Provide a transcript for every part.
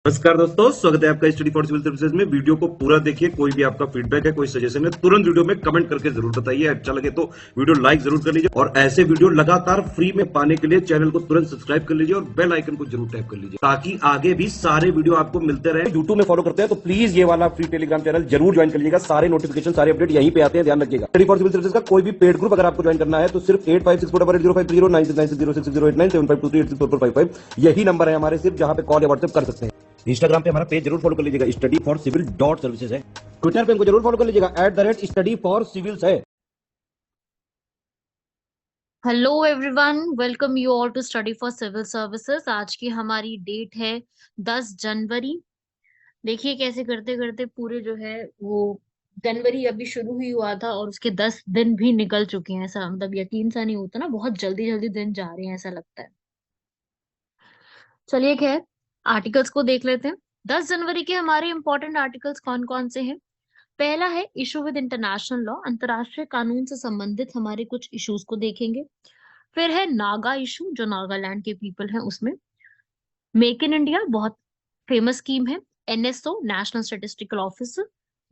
नमस्कार दोस्तों, स्वागत है आपका स्टडी फॉर सिविल सर्विसेज में। वीडियो को पूरा देखिए। कोई भी आपका फीडबैक है, कोई सजेशन है, तुरंत वीडियो में कमेंट करके जरूर बताइए। अच्छा लगे तो वीडियो लाइक जरूर कर लीजिए और ऐसे वीडियो लगातार फ्री में पाने के लिए चैनल को तुरंत सब्सक्राइब कर लीजिए और बेल आइकन को जरूर टैप कर लीजिए ताकि आगे भी सारे वीडियो आपको मिलते रहे। यूट्यूब में फॉलो करते हैं तो प्लीज ये वाला फ्री टेलीग्राम चैनल जरूर ज्वाइन कर लीजिएगा। सारे नोटिफिकेशन, सारे अपडेट यहीं पे आते हैं, ध्यान रखिएगा। स्टडी फॉर सिविल सर्विसेज का कोई भी पेड ग्रुप अगर आपको ज्वाइन करना है तो सिर्फ 856480530969606089786445 यही नंबर है हमारे, सिर्फ जहां पे कॉल या व्हाट्सएप कर सकते हैं। इंस्टाग्राम पे हमारा पेज जरूर फॉलो कर लीजिएगा, Study for Civil dot Services है। ट्विटर पे हमको जरूर फॉलो कर लीजिएगा, @स्टडी फॉर सिविल्स है। Hello everyone, welcome you all to Study for Civil Services. आज की हमारी डेट है 10 जनवरी। देखिए कैसे करते करते पूरे जो है वो जनवरी अभी शुरू ही हुआ था और उसके 10 दिन भी निकल चुके हैं। ऐसा मतलब यकीन सा नहीं होता ना, बहुत जल्दी जल्दी दिन जा रहे हैं ऐसा लगता है। चलिए खैर, आर्टिकल्स को देख लेते हैं। 10 जनवरी के हमारे इंपॉर्टेंट आर्टिकल्स कौन कौन से हैं। पहला है इशू विद इंटरनेशनल लॉ, अंतर्राष्ट्रीय कानून से संबंधित हमारे कुछ इश्यूज को देखेंगे। फिर है नागा इशू, जो नागालैंड के पीपल हैं उसमें। मेक इन इंडिया बहुत फेमस स्कीम है। NSO, national statistical office.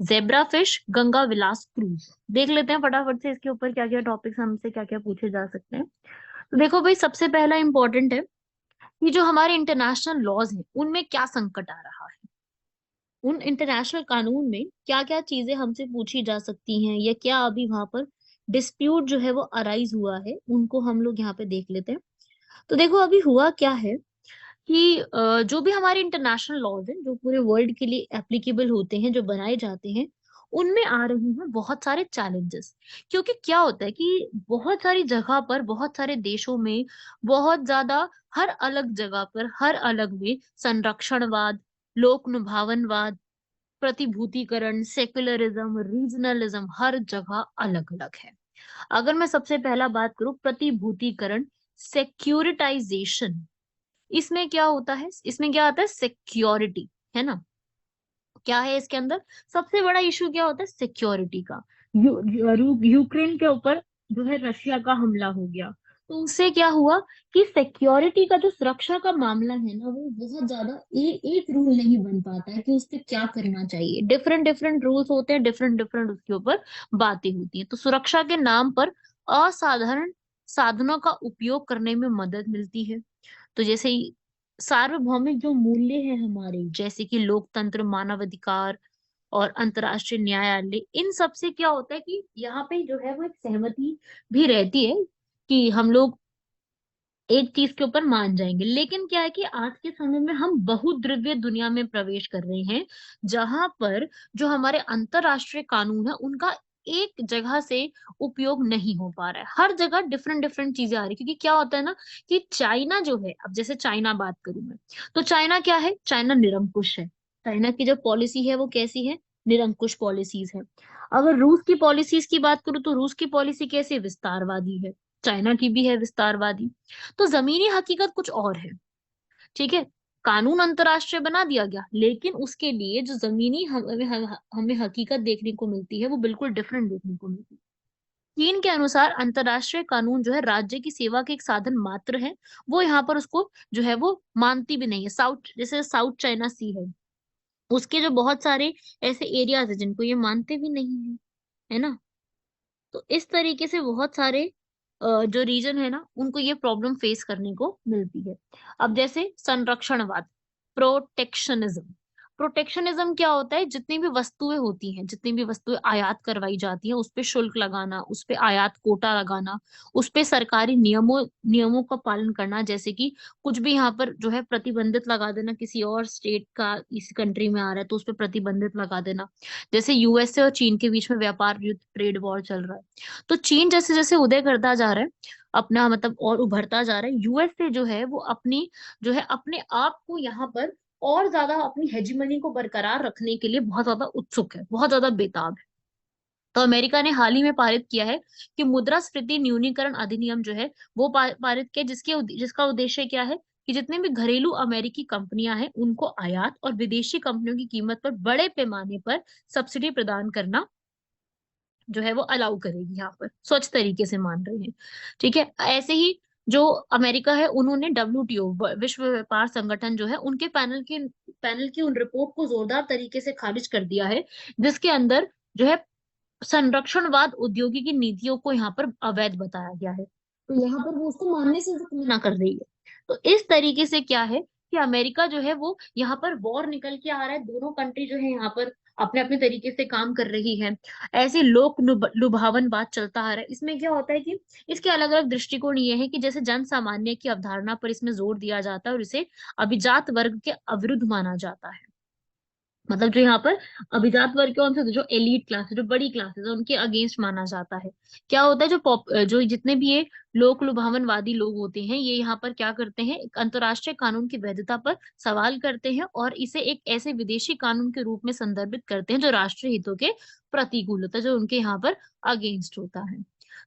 Zebra fish, Ganga Vilas cruise. देख लेते हैं फटाफट से इसके ऊपर क्या क्या टॉपिक्स हमसे क्या क्या पूछे जा सकते हैं। तो देखो भाई, सबसे पहला इंपॉर्टेंट है कि जो हमारे इंटरनेशनल लॉज हैं उनमें क्या संकट आ रहा है। उन इंटरनेशनल कानून में क्या क्या चीजें हमसे पूछी जा सकती हैं या क्या अभी वहां पर डिस्प्यूट जो है वो अराइज हुआ है, उनको हम लोग यहाँ पे देख लेते हैं। तो देखो अभी हुआ क्या है कि जो भी हमारे इंटरनेशनल लॉज हैं जो पूरे वर्ल्ड के लिए एप्लीकेबल होते हैं, जो बनाए जाते हैं, उनमें आ रही हैं बहुत सारे चैलेंजेस। क्योंकि क्या होता है कि बहुत सारी जगह पर, बहुत सारे देशों में, बहुत ज्यादा हर अलग जगह पर हर अलग में संरक्षणवाद, लोक लुभावनवाद, प्रतिभूतिकरण, सेक्युलरिज्म, रीजनलिज्म हर जगह अलग अलग है। अगर मैं सबसे पहला बात करूं, प्रतिभूतिकरण, सेक्यूरिटाइजेशन, इसमें क्या होता है, इसमें क्या आता है, सिक्योरिटी, है ना। क्या है इसके अंदर, सबसे बड़ा इशू क्या होता है, सिक्योरिटी का। यूक्रेन के ऊपर जो है रशिया का हमला हो गया, तो उससे क्या हुआ कि सिक्योरिटी का जो सुरक्षा का मामला है ना, वो बहुत ज्यादा एक रूल नहीं बन पाता है कि उस पे क्या करना चाहिए। डिफरेंट डिफरेंट रूल्स होते हैं, डिफरेंट डिफरेंट उसके ऊपर बातें होती हैं। तो सुरक्षा के नाम पर असाधारण साधनों का उपयोग करने में मदद मिलती है। तो जैसे ही सार्वभौमिक जो मूल्य है हमारे, जैसे कि लोकतंत्र, मानवाधिकार और अंतर्राष्ट्रीय न्यायालय, इन सब से क्या होता है कि यहाँ पे जो है वो एक सहमति भी रहती है कि हम लोग एक चीज के ऊपर मान जाएंगे। लेकिन क्या है कि आज के समय में हम बहुद्रव्य दुनिया में प्रवेश कर रहे हैं, जहां पर जो हमारे अंतरराष्ट्रीय कानून है उनका एक जगह से उपयोग नहीं हो पा रहा है। हर जगह डिफरेंट डिफरेंट चीजें आ रही है। क्योंकि क्या होता है ना कि चाइना जो है, अब जैसे चाइना बात करूं मैं, तो चाइना क्या है, चाइना निरंकुश है। चाइना की जो पॉलिसी है वो कैसी है, निरंकुश पॉलिसीज है। अगर रूस की पॉलिसीज की बात करूं तो रूस की पॉलिसी कैसी है, विस्तारवादी है। चाइना की भी है विस्तारवादी। तो जमीनी हकीकत कुछ और है। ठीक है, कानून अंतरराष्ट्रीय बना दिया गया, लेकिन उसके लिए जो जमीनी हमें हकीकत देखने को मिलती है वो बिल्कुल डिफरेंट देखने को मिलती है। चीन के अनुसार अंतरराष्ट्रीय कानून जो है राज्य की सेवा के एक साधन मात्र है। वो यहाँ पर उसको जो है वो मानती भी नहीं है। साउथ, जैसे साउथ चाइना सी है, उसके जो बहुत सारे ऐसे एरियाज है जिनको ये मानते भी नहीं है, है ना। तो इस तरीके से बहुत सारे जो रीजन है ना, उनको ये प्रॉब्लम फेस करने को मिलती है। अब जैसे संरक्षणवाद, प्रोटेक्शनिज्म। प्रोटेक्शनिज्म क्या होता है, जितनी भी वस्तुएं होती हैं, जितनी भी वस्तुएं आयात करवाई जाती हैं, उस पे शुल्क लगाना, उस पे आयात कोटा लगाना, उस पे सरकारी नियमों नियमों का पालन करना। जैसे कि कुछ भी यहाँ पर जो है प्रतिबंधित लगा देना, किसी और स्टेट का इस कंट्री में आ रहा है तो उस पे प्रतिबंधित लगा देना। जैसे यूएसए और चीन के बीच में व्यापार युद्ध, ट्रेड वॉर चल रहा है। तो चीन जैसे जैसे उदय करता जा रहा है, अपना मतलब और उभरता जा रहा है, यूएसए जो है वो अपनी जो है अपने आप को यहाँ पर और ज्यादा अपनी हेजिमनी को बरकरार रखने के लिए बहुत ज्यादा उत्सुक है, बहुत ज्यादा बेताब है। तो अमेरिका ने हाल ही में पारित किया है कि मुद्रास्फीति न्यूनीकरण अधिनियम जो है वो पारित किया, जिसका उद्देश्य क्या है कि जितने भी घरेलू अमेरिकी कंपनियां हैं उनको आयात और विदेशी कंपनियों की कीमत पर बड़े पैमाने पर सब्सिडी प्रदान करना जो है वो अलाउ करेगी। यहाँ पर स्वच्छ तरीके से मान रहे हैं। ठीक है, ऐसे ही जो अमेरिका है उन्होंने WTO विश्व व्यापार संगठन जो है उनके पैनल की उन रिपोर्ट को जोरदार तरीके से खारिज कर दिया है, जिसके अंदर जो है संरक्षणवाद औद्योगिक नीतियों को यहाँ पर अवैध बताया गया है। तो यहाँ पर वो उसको मानने से मना कर रही है। तो इस तरीके से क्या है कि अमेरिका जो है वो यहाँ पर वॉर निकल के आ रहा है, दोनों कंट्री जो है यहाँ पर अपने अपने तरीके से काम कर रही है। ऐसे लोक लुभावन बात चलता आ रहा है। इसमें क्या होता है कि इसके अलग अलग दृष्टिकोण ये है कि जैसे जन सामान्य की अवधारणा पर इसमें जोर दिया जाता है और इसे अभिजात वर्ग के अविरुद्ध माना जाता है। मतलब जो यहाँ पर अभिजात वर्ग कौन से, जो एलीट क्लास है, जो बड़ी क्लासेस है, उनके अगेंस्ट माना जाता है। क्या होता है, जो जितने भी ये लोक लुभावनवादी लोग होते हैं, ये यहाँ पर क्या करते हैं, एक अंतर्राष्ट्रीय कानून की वैधता पर सवाल करते हैं और इसे एक ऐसे विदेशी कानून के रूप में संदर्भित करते हैं जो राष्ट्रीय हितों के प्रतिकूल होता है, जो उनके यहाँ पर अगेंस्ट होता है।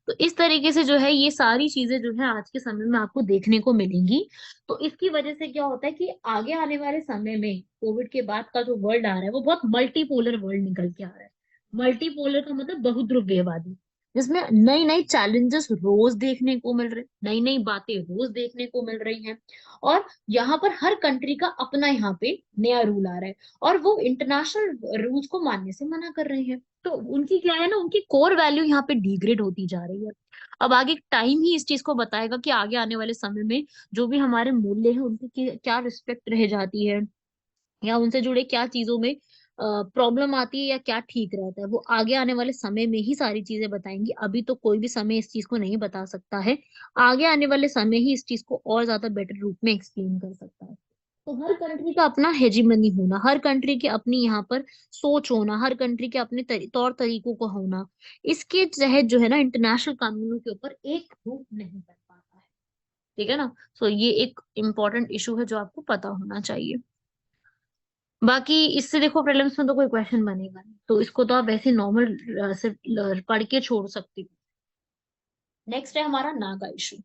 तो इस तरीके से जो है ये सारी चीजें जो है आज के समय में आपको देखने को मिलेंगी। तो इसकी वजह से क्या होता है कि आगे आने वाले समय में कोविड के बाद का जो वर्ल्ड आ रहा है वो बहुत मल्टीपोलर वर्ल्ड निकल के आ रहा है। मल्टीपोलर का मतलब बहुध्रुवीयवादी, जिसमें नई नई चैलेंजेस रोज देखने को मिल रहे, नई नई बातें रोज देखने को मिल रही हैं। और यहाँ पर हर कंट्री का अपना यहाँ पे नया रूल आ रहा है और वो इंटरनेशनल रूल्स को मानने से मना कर रहे हैं। तो उनकी क्या है ना, उनकी कोर वैल्यू यहाँ पे डिग्रेड होती जा रही है। अब आगे टाइम ही इस चीज को बताएगा कि आगे आने वाले समय में जो भी हमारे मूल्य हैं उनकी क्या रिस्पेक्ट रह जाती है, या उनसे जुड़े क्या चीजों में प्रॉब्लम आती है या क्या ठीक रहता है, वो आगे आने वाले समय में ही सारी चीजें बताएंगी। अभी तो कोई भी समय इस चीज को नहीं बता सकता है। आगे आने वाले समय ही इस चीज को और ज्यादा बेटर रूप में एक्सप्लेन कर सकता है। तो हर कंट्री का अपना हेजिमनी होना, हर कंट्री की अपनी यहाँ पर सोच होना, हर कंट्री के अपने तौर तरीकों को होना, इसके तहत जो है ना इंटरनेशनल कानूनों के ऊपर एक रूप नहीं बन पाता है। ठीक है ना। सो ये एक इम्पोर्टेंट इशू है जो आपको पता होना चाहिए। बाकी इससे देखो प्रीलिम्स में तो कोई क्वेश्चन बनेगा नहीं, तो इसको तो आप वैसे नॉर्मल सिर्फ पढ़ के छोड़ सकती हो। नेक्स्ट है हमारा नागा इशू।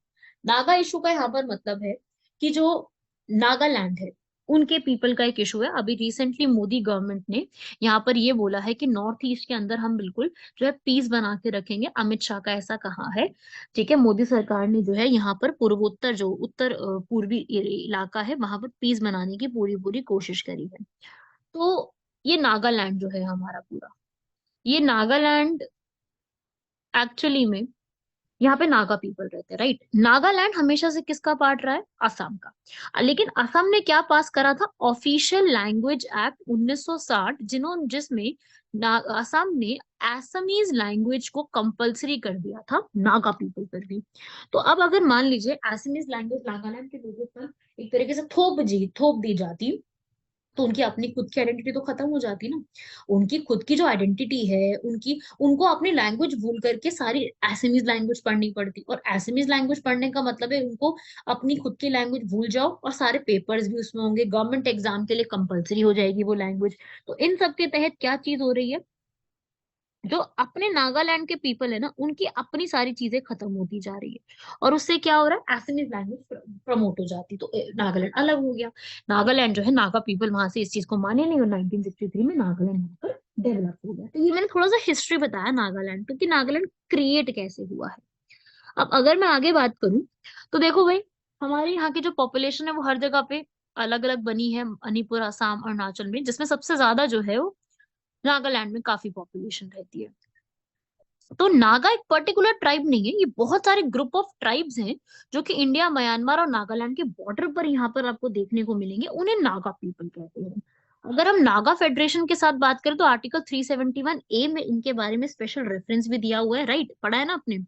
नागा इशू का यहाँ पर मतलब है कि जो नागालैंड है उनके पीपल का एक इशू है। अभी रिसेंटली मोदी गवर्नमेंट ने यहाँ पर ये बोला है कि नॉर्थ ईस्ट के अंदर हम बिल्कुल जो है पीस बना के रखेंगे। अमित शाह का ऐसा कहा है। ठीक है, मोदी सरकार ने जो है यहाँ पर पूर्वोत्तर जो उत्तर पूर्वी इलाका है वहां पर पीस बनाने की पूरी पूरी कोशिश करी है। तो ये नागालैंड जो है हमारा पूरा, ये नागालैंड एक्चुअली में यहाँ पे नागा पीपल रहते हैं, राइट। नागालैंड हमेशा से किसका पार्ट रहा है, असम का। लेकिन असम ने क्या पास करा था, ऑफिशियल लैंग्वेज एक्ट 1960, जिसमें असम ने असमीज लैंग्वेज को कंपलसरी कर दिया था नागा पीपल पर भी। तो अब अगर मान लीजिए असमीज लैंग्वेज नागालैंड के लोगों पर एक तरीके से थोप दी जाती, तो उनकी अपनी खुद की आइडेंटिटी तो खत्म हो जाती ना। उनकी खुद की जो आइडेंटिटी है, उनकी उनको अपनी लैंग्वेज भूल करके सारी एसएमईज लैंग्वेज पढ़नी पड़ती, और एसएमईज लैंग्वेज पढ़ने का मतलब है उनको अपनी खुद की लैंग्वेज भूल जाओ और सारे पेपर्स भी उसमें होंगे, गवर्नमेंट एग्जाम के लिए कंपलसरी हो जाएगी वो लैंग्वेज। तो इन सब के तहत क्या चीज हो रही है, जो अपने नागालैंड के पीपल है ना उनकी अपनी सारी चीजें खत्म होती जा रही है, और उससे क्या हो रहा है, एसएमईज लैंग्वेज प्रमोट हो जाती। तो नागालैंड अलग हो गया। नागालैंड जो है, नागा पीपल वहां से इस चीज को माने नहीं, और 1963 में नागालैंड यहाँ पर डेवलप हो गया। तो ये मैंने थोड़ा सा हिस्ट्री बताया नागालैंड, क्योंकि नागालैंड क्रिएट कैसे हुआ है। अब अगर मैं आगे बात करूं, तो देखो भाई, हमारे यहाँ की जो पॉपुलेशन है वो हर जगह पे अलग अलग बनी है, मणिपुर, असम, अरुणाचल में, जिसमें सबसे ज्यादा जो है वो नागालैंड में काफी पॉपुलेशन रहती है। तो नागा एक पर्टिकुलर ट्राइब नहीं है, ये बहुत सारे ग्रुप ऑफ ट्राइब्स हैं जो कि इंडिया, म्यांमार और नागालैंड के बॉर्डर पर यहाँ पर आपको देखने को मिलेंगे, उन्हें नागा पीपल कहते हैं। अगर हम नागा फेडरेशन के साथ बात करें तो आर्टिकल 371A में इनके बारे में स्पेशल रेफरेंस भी दिया हुआ है, राइट, पढ़ा है ना आपने।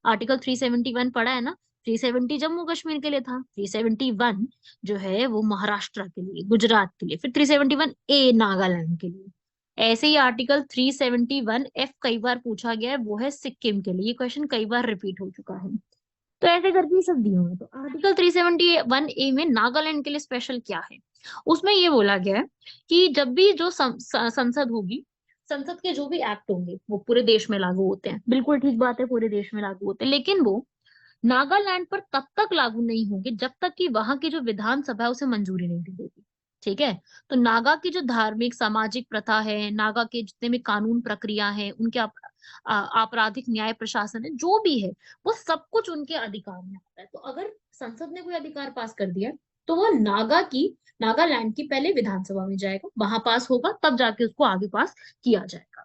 आर्टिकल 371 पढ़ा है ना। 370 जम्मू कश्मीर के लिए था, 371 जो है वो महाराष्ट्र के लिए, गुजरात के लिए, फिर 371A नागालैंड के लिए। ऐसे ही आर्टिकल 371F कई बार पूछा गया है, वो है सिक्किम के लिए। ये क्वेश्चन कई बार रिपीट हो चुका है। तो ऐसे करके ये सब दिए हुए हैं। तो आर्टिकल 371A में नागालैंड के लिए स्पेशल क्या है, उसमें ये बोला गया है कि जब भी जो संसद होगी, संसद के जो भी एक्ट होंगे वो पूरे देश में लागू होते हैं, बिल्कुल ठीक बात है, पूरे देश में लागू होते हैं, लेकिन वो नागालैंड पर तब तक लागू नहीं होंगे जब तक कि वहां की जो विधानसभा है उसे मंजूरी नहीं दे देगी। ठीक है। तो नागा की जो धार्मिक सामाजिक प्रथा है, नागा के जितने भी कानून प्रक्रिया है, उनके आपराधिक न्याय प्रशासन है, जो भी है वो सब कुछ उनके अधिकार में आता है। तो अगर संसद ने कोई अधिकार पास कर दिया तो वो नागालैंड की पहले विधानसभा में जाएगा, वहां पास होगा, तब जाके उसको आगे पास किया जाएगा।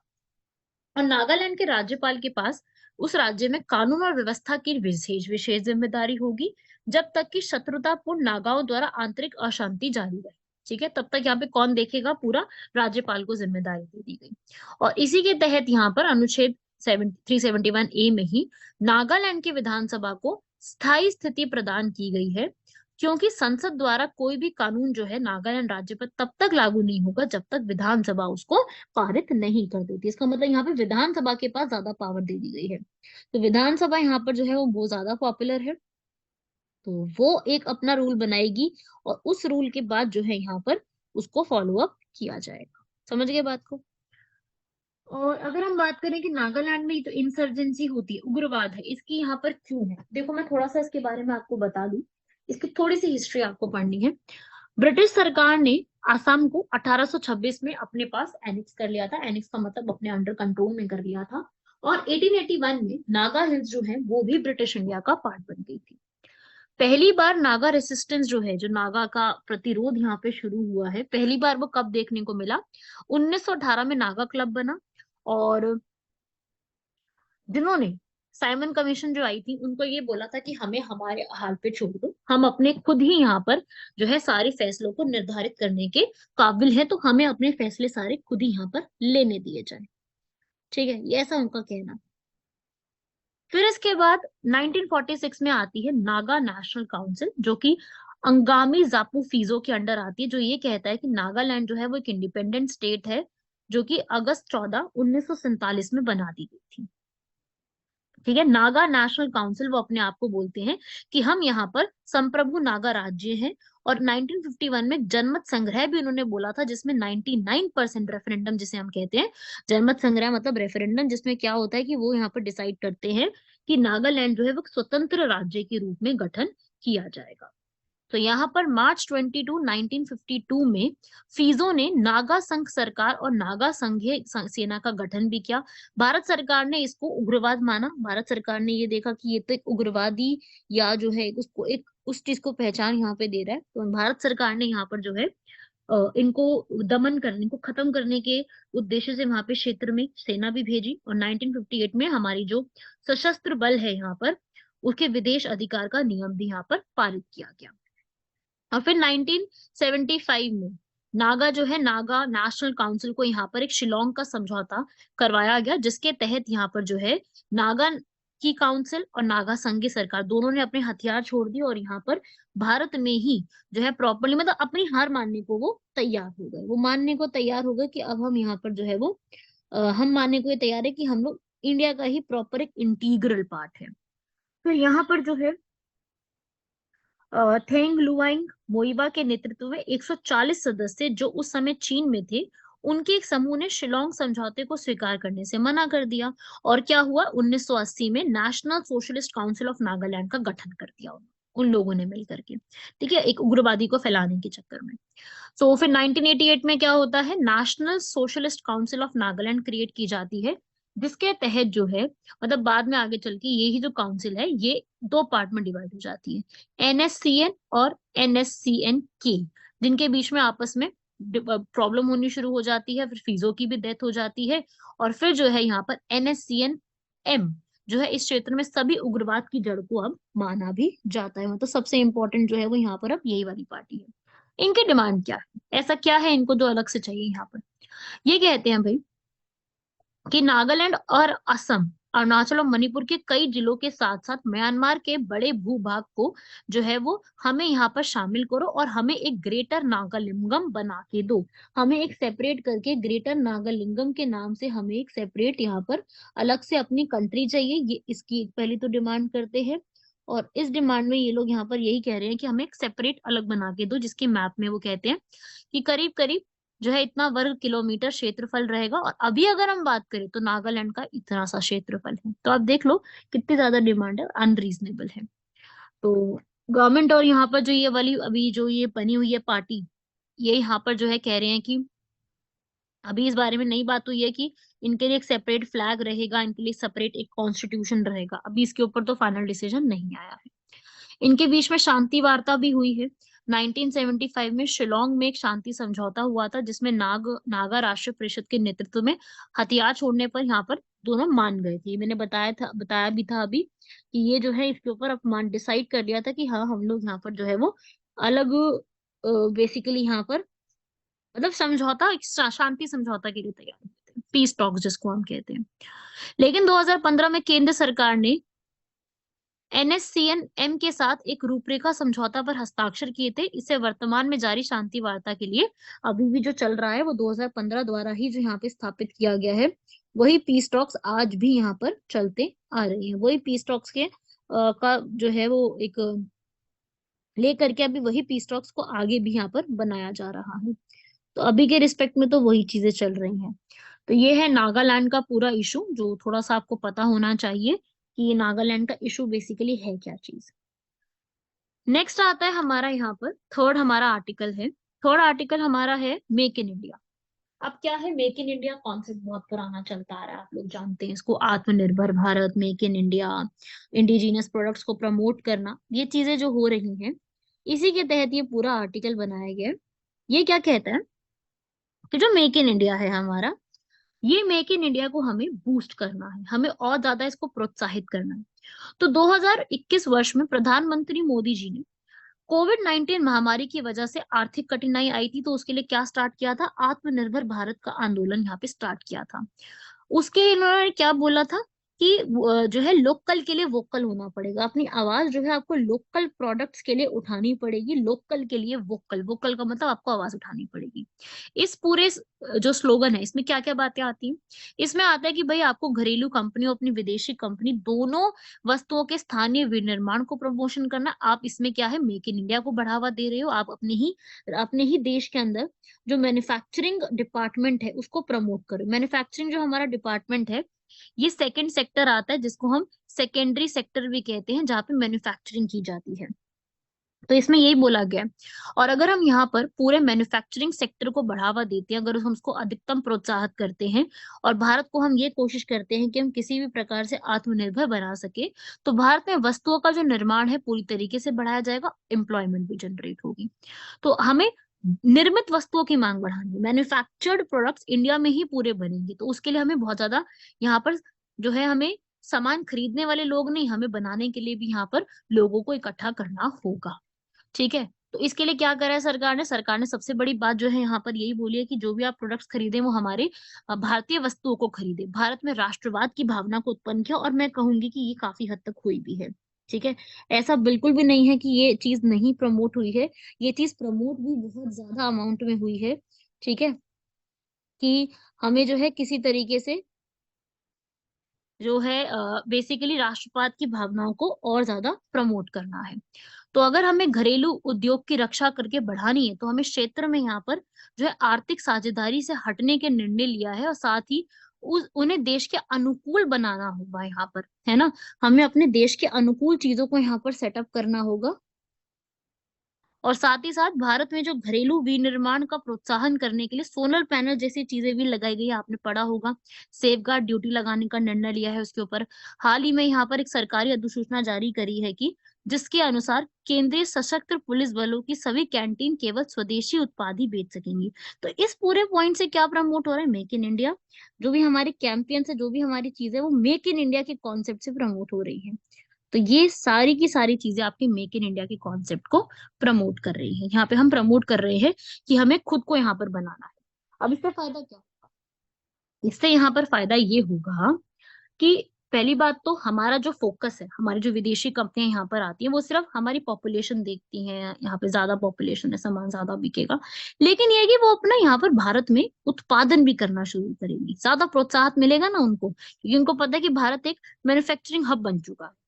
और नागालैंड के राज्यपाल के पास उस राज्य में कानून और व्यवस्था की विशेष विशेष जिम्मेदारी होगी, जब तक कि शत्रुतापूर्ण नागाओं द्वारा आंतरिक अशांति जारी रहे। ठीक है, तब तक यहाँ पे कौन देखेगा? पूरा राज्यपाल को जिम्मेदारी दे दी गई। और इसी के तहत यहाँ पर अनुच्छेद 371A में ही नागालैंड की विधानसभा को स्थायी स्थिति प्रदान की गई है, क्योंकि संसद द्वारा कोई भी कानून जो है नागालैंड राज्य पर तब तक लागू नहीं होगा जब तक विधानसभा उसको पारित नहीं कर देती। इसका मतलब यहाँ पे विधानसभा के पास ज्यादा पावर दे दी गई है। तो विधानसभा यहाँ पर जो है वो बहुत ज्यादा पॉपुलर है, तो वो एक अपना रूल बनाएगी और उस रूल के बाद जो है यहाँ पर उसको फॉलो अप किया जाएगा। समझ गए बात को? और अगर हम बात करें कि नागालैंड में तो इंसर्जेंसी होती है, उग्रवाद है, इसकी यहाँ पर क्यों है, देखो मैं थोड़ा सा इसके बारे में आपको बता दूं। इसकी थोड़ी सी हिस्ट्री आपको पढ़नी है। ब्रिटिश सरकार ने आसाम को 1826 में अपने पास एनेक्स कर लिया था। एनेक्स का मतलब अपने अंडर कंट्रोल में कर लिया था। और 1881 में नागा हिल्स जो है वो भी ब्रिटिश इंडिया का पार्ट बन गई थी। पहली बार नागा रेसिस्टेंस जो है, जो नागा का प्रतिरोध यहाँ पे शुरू हुआ है, पहली बार वो कब देखने को मिला? 1918 में नागा क्लब बना। और जिन्होंने साइमन कमीशन जो आई थी उनको ये बोला था कि हमें हमारे हाल पे छोड़ दो, हम अपने खुद ही यहाँ पर जो है सारे फैसलों को निर्धारित करने के काबिल हैं, तो हमें अपने फैसले सारे खुद ही यहाँ पर लेने दिए जाए। ठीक है, ये ऐसा उनका कहना। फिर इसके बाद 1946 में आती है नागा नेशनल काउंसिल, जो कि अंगामी जापू फिजो के अंडर आती है, जो ये कहता है कि नागालैंड जो है वो एक इंडिपेंडेंट स्टेट है, जो कि अगस्त 14 1947 में बना दी गई थी। ठीक है, नागा नेशनल काउंसिल वो अपने आप को बोलते हैं कि हम यहाँ पर संप्रभु नागा राज्य हैं। और 1951 में जनमत संग्रह भी उन्होंने बोला था, जिसमें 99% रेफरेंडम जिसे हम कहते हैं, जनमत संग्रह मतलब रेफरेंडम, जिसमें क्या होता है कि वो यहाँ पर डिसाइड करते हैं कि नागालैंड जो है वो स्वतंत्र राज्य के रूप में गठन किया जाएगा। तो यहाँ पर मार्च 22 1952 में फिजो ने नागा संघ सरकार और नागा संघीय सेना का गठन भी किया। भारत सरकार ने इसको उग्रवाद माना। भारत सरकार ने ये देखा कि ये तो एक उग्रवादी या जो है उसको एक उस चीज को पहचान यहाँ पे दे रहा है, तो भारत सरकार ने यहाँ पर जो है इनको दमन करने, इनको खत्म करने के उद्देश्य से वहां पे क्षेत्र में सेना भी भेजी। और 1958 में हमारी जो सशस्त्र बल है यहाँ पर, उसके विदेश अधिकार का नियम भी यहाँ पर पारित किया गया। और फिर 1975 में नागा जो है, नागा नेशनल काउंसिल को यहाँ पर एक शिलोंग का समझौता करवाया गया, जिसके तहत यहाँ पर जो है नागा की काउंसिल और नागा संघ की सरकार दोनों ने अपने हथियार छोड़ दिए और यहाँ पर भारत में ही जो है प्रॉपरली मतलब अपनी हार मानने को वो तैयार हो गए। वो मानने को तैयार हो गए कि अब हम यहाँ पर जो है वो हम मानने को ये तैयार है कि हम लोग इंडिया का ही प्रॉपर एक इंटीग्रल पार्ट है। फिर यहाँ पर जो है थेंग लुआंग मोइबा के नेतृत्व में 140 सदस्य जो उस समय चीन में थे, उनके एक समूह ने शिलोंग समझौते को स्वीकार करने से मना कर दिया। और क्या हुआ? 1980 में national socialist council of Nagaland का गठन कर दिया उन लोगों ने मिल करके। ठीक है, एक उग्रवादी को फैलाने के चक्कर में। तो फिर 1988 में क्या होता है? National socialist council of Nagaland create की जाती है, जिसके तहत जो है मतलब बाद में आगे चल के यही जो काउंसिल है ये दो पार्ट में डिवाइड हो जाती है, एनएससीएन और एनएससीएन के, जिनके बीच में आपस में प्रॉब्लम होनी शुरू हो जाती है। फिर फिजो की भी डेथ हो जाती है। और फिर जो है यहाँ पर एनएससीएन एम जो है इस क्षेत्र में सभी उग्रवाद की जड़ को अब माना भी जाता है। मतलब सबसे इंपॉर्टेंट जो है वो यहाँ पर अब यही वाली पार्टी है। इनकी डिमांड क्या है? ऐसा क्या है इनको जो अलग से चाहिए? यहाँ पर ये कहते हैं भाई कि नागालैंड और असम, अरुणाचल और मणिपुर के कई जिलों के साथ साथ म्यांमार के बड़े भूभाग को जो है वो हमें यहाँ पर शामिल करो और हमें एक ग्रेटर नागालिंगम बना के दो। हमें एक सेपरेट करके ग्रेटर नागालिंगम के नाम से हमें एक सेपरेट यहाँ पर अलग से अपनी कंट्री चाहिए। ये इसकी पहली तो डिमांड करते हैं। और इस डिमांड में ये लोग यहाँ पर यही कह रहे हैं कि हमें एक सेपरेट अलग बना के दो, जिसके मैप में वो कहते हैं कि करीब करीब जो है इतना वर्ग किलोमीटर क्षेत्रफल रहेगा। और अभी अगर हम बात करें तो नागालैंड का इतना सा क्षेत्रफल है। तो आप देख लो कितनी ज्यादा डिमांड है, अनरीजनेबल है। तो गवर्नमेंट और यहाँ पर जो ये वाली अभी जो ये बनी हुई है पार्टी, ये यहाँ पर जो है कह रहे हैं कि अभी इस बारे में नई बात हुई है कि इनके लिए एक सेपरेट फ्लैग रहेगा, इनके लिए सेपरेट एक कॉन्स्टिट्यूशन रहेगा। अभी इसके ऊपर तो फाइनल डिसीजन नहीं आया है। इनके बीच में शांति वार्ता भी हुई है। 1975 में शिलोंग में एक शांति समझौता हुआ था, जिसमें नागा राष्ट्रीय परिषद के नेतृत्व में हथियार छोड़ने पर यहाँ पर दोनों मान गए थे। मैंने बताया भी था अभी कि ये जो है इसके ऊपर अपमान डिसाइड कर लिया था कि हाँ हम लोग यहाँ पर जो है वो अलग बेसिकली यहाँ पर मतलब समझौता एक शांति समझौता के लिए तैयार हुए थे, पीस टॉक्स जिसको हम कहते हैं। लेकिन 2015 में केंद्र सरकार ने एनएससीएन-एम के साथ एक रूपरेखा समझौता पर हस्ताक्षर किए थे। इसे वर्तमान में जारी शांति वार्ता के लिए अभी भी जो चल रहा है वो 2015 द्वारा ही जो यहाँ पे स्थापित किया गया है। वही पीस टॉक्स आज भी यहाँ पर चलते आ रही है। वही पीस टॉक्स के का जो है वो एक लेकर के अभी वही पीस टॉक्स को आगे भी यहाँ पर बनाया जा रहा है। तो अभी के रिस्पेक्ट में तो वही चीजें चल रही हैं। तो ये है नागालैंड का पूरा इशू, जो थोड़ा सा आपको पता होना चाहिए कि ये नागालैंड का इशू बेसिकली है क्या चीज। नेक्स्ट आता है हमारा यहाँ पर थर्ड हमारा आर्टिकल है। थर्ड आर्टिकल हमारा है मेक इन इंडिया। अब क्या है मेक इन इंडिया कॉन्सेप्ट? बहुत पुराना चलता आ रहा है, आप लोग जानते हैं इसको। आत्मनिर्भर Bharat, make in India, indigenous products को प्रमोट करना, ये चीजें जो हो रही हैं इसी के तहत ये पूरा आर्टिकल बनाया गया है। ये क्या कहता है कि जो मेक इन इंडिया है हमारा, ये मेक इन इंडिया को हमें बूस्ट करना है, हमें और ज्यादा इसको प्रोत्साहित करना है। तो 2021 वर्ष में प्रधानमंत्री मोदी जी ने कोविड-19 महामारी की वजह से आर्थिक कठिनाई आई थी, तो उसके लिए क्या स्टार्ट किया था? आत्मनिर्भर भारत का आंदोलन यहाँ पे स्टार्ट किया था। उसके इन्होंने क्या बोला था कि जो है लोकल के लिए वोकल होना पड़ेगा। अपनी आवाज जो है आपको लोकल प्रोडक्ट्स के लिए उठानी पड़ेगी। लोकल के लिए वोकल, वोकल का मतलब आपको आवाज उठानी पड़ेगी। इस पूरे जो स्लोगन है इसमें क्या क्या बातें आती हैं? इसमें आता है कि भाई आपको घरेलू कंपनी और अपनी विदेशी कंपनी दोनों वस्तुओं के स्थानीय विनिर्माण को प्रमोशन करना। आप इसमें क्या है मेक इन इंडिया को बढ़ावा दे रहे हो। आप अपने ही देश के अंदर जो मैन्युफैक्चरिंग डिपार्टमेंट है उसको प्रमोट करो। मैन्युफैक्चरिंग जो हमारा डिपार्टमेंट है ये सेकंड सेक्टर आता है, जिसको हम सेकेंडरी सेक्टर भी कहते हैं, जहाँ पे मैन्युफैक्चरिंग की जाती है। तो इसमें यही बोला गया है। और अगर हम यहाँ पर पूरे मैन्युफैक्चरिंग सेक्टर को बढ़ावा देते हैं, अगर हम उसको अधिकतम प्रोत्साहित करते हैं और भारत को हम ये कोशिश करते हैं कि हम किसी भी प्रकार से आत्मनिर्भर बना सके, तो भारत में वस्तुओं का जो निर्माण है पूरी तरीके से बढ़ाया जाएगा, एम्प्लॉयमेंट भी जनरेट होगी। तो हमें निर्मित वस्तुओं की मांग बढ़ानी है। मैन्युफैक्चर्ड प्रोडक्ट्स इंडिया में ही पूरे बनेंगे, तो उसके लिए हमें बहुत ज्यादा यहाँ पर जो है हमें सामान खरीदने वाले लोग नहीं, हमें बनाने के लिए भी यहाँ पर लोगों को इकट्ठा करना होगा। ठीक है। तो इसके लिए क्या करा है सरकार ने सबसे बड़ी बात जो है यहाँ पर यही बोली है कि जो भी आप प्रोडक्ट्स खरीदे वो हमारे भारतीय वस्तुओं को खरीदे। भारत में राष्ट्रवाद की भावना को उत्पन्न किया, और मैं कहूंगी कि ये काफी हद तक हुई भी है। ठीक है। ऐसा बिल्कुल भी नहीं है कि ये चीज नहीं प्रमोट हुई है, ये चीज प्रमोट भी बहुत ज्यादा अमाउंट में हुई है। ठीक है। कि हमें जो है किसी तरीके से जो है बेसिकली राष्ट्रवाद की भावनाओं को और ज्यादा प्रमोट करना है। तो अगर हमें घरेलू उद्योग की रक्षा करके बढ़ानी है, तो हमें क्षेत्र में यहाँ पर जो है आर्थिक साझेदारी से हटने के निर्णय लिया है, और साथ ही उन्हें देश के अनुकूल बनाना होगा यहाँ पर, है ना। हमें अपने देश के अनुकूल चीजों को यहाँ पर सेटअप करना होगा। और साथ ही साथ भारत में जो घरेलू विनिर्माण का प्रोत्साहन करने के लिए सोलर पैनल जैसी चीजें भी लगाई गई है, आपने पढ़ा होगा। सेफगार्ड ड्यूटी लगाने का निर्णय लिया है उसके ऊपर। हाल ही में यहाँ पर एक सरकारी अधिसूचना जारी करी है कि जिसके अनुसार केंद्रीय सशस्त्र पुलिस बलों की सभी कैंटीन केवल स्वदेशी उत्पाद ही बेच सकेंगी। तो इस पूरे पॉइंट से क्या प्रमोट हो रहा है? Make in India. जो भी हमारे कैंपेन्स है, जो भी हमारी चीजें, वो मेक इन इंडिया के कॉन्सेप्ट से प्रमोट हो रही है। तो ये सारी की सारी चीजें आपके मेक इन इंडिया के कॉन्सेप्ट को प्रमोट कर रही है। यहाँ पे हम प्रमोट कर रहे हैं कि हमें खुद को यहाँ पर बनाना है। अब इससे फायदा क्या? इससे यहाँ पर फायदा ये होगा कि पहली बात तो हमारा जो फोकस है, हमारी जो विदेशी कंपनियां यहाँ पर आती हैं वो सिर्फ हमारी पॉपुलेशन देखती हैं, यहाँ पे ज्यादा पॉपुलेशन है, सामान ज्यादा बिकेगा। लेकिन ये है कि वो अपना यहाँ पर भारत में उत्पादन भी करना शुरू करेंगी, ज्यादा प्रोत्साहन मिलेगा ना उनको, क्योंकि उनको पता है कि भारत एक मैन्युफैक्चरिंग हब बन चुका है।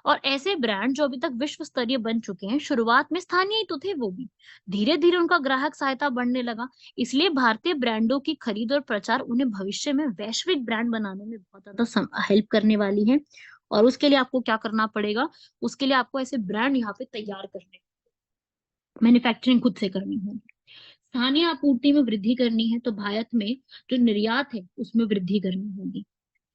और ऐसे ब्रांड जो अभी तक विश्व स्तरीय बन चुके हैं, शुरुआत में स्थानीय ही तो थे वो भी, धीरे धीरे उनका ग्राहक सहायता बढ़ने लगा। इसलिए भारतीय ब्रांडों की खरीद और प्रचार उन्हें भविष्य में वैश्विक ब्रांड बनाने में बहुत ज्यादा हेल्प करने वाली है। और उसके लिए आपको क्या करना पड़ेगा? उसके लिए आपको ऐसे ब्रांड यहाँ पे तैयार करने, मैन्युफैक्चरिंग खुद से करनी होगी। स्थानीय आपूर्ति में वृद्धि करनी है तो भारत में जो निर्यात है उसमें वृद्धि करनी होगी,